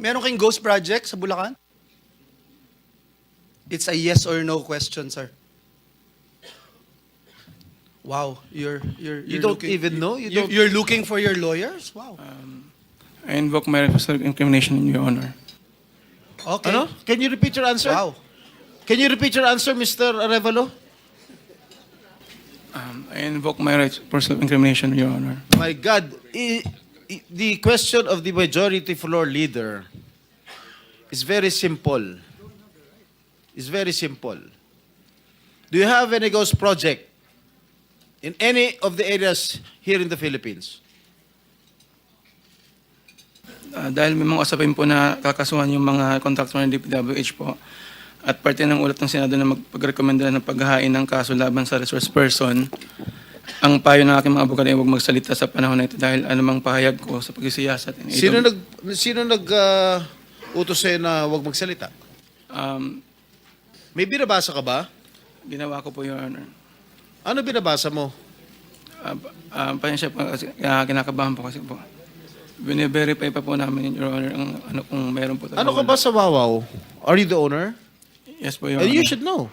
Meron kayong ghost project sa Bulacan? It's a yes or no question, sir. Wow, you're You don't even know? You don't- You're looking for your lawyers? Wow. I invoke my right for self-incrimination, Your Honor. Okay. Ano? Can you repeat your answer? Wow. Can you repeat your answer, Mr. Arevalo? I invoke my right for self-incrimination, Your Honor. My God, the question of the majority floor leader is very simple. It's very simple. Do you have any ghost project in any of the areas here in the Philippines? Dahil may mga usapin po na kakasuhan yung mga contractor ng DPWH po at parte ng ulat ng Senado na magpagrekomenda ng paghahain ng kaso laban sa resource person, ang payo ng aking mga abogado ay huwag magsalita sa panahon na ito dahil anumang pahayag ko sa pagsisiyasat. Sino utos sa'yo na huwag magsalita? May binabasa ka ba? Ginawa ko po, Your Honor. Ano binabasa mo? Pasensya po kasi kinakabahan po kasi po. Bine-verify pa po namin, Your Honor, ang ano kung meron po. Ano ka ba sa Wawaw? Are you the owner? Yes po, Your And Honor. you should know.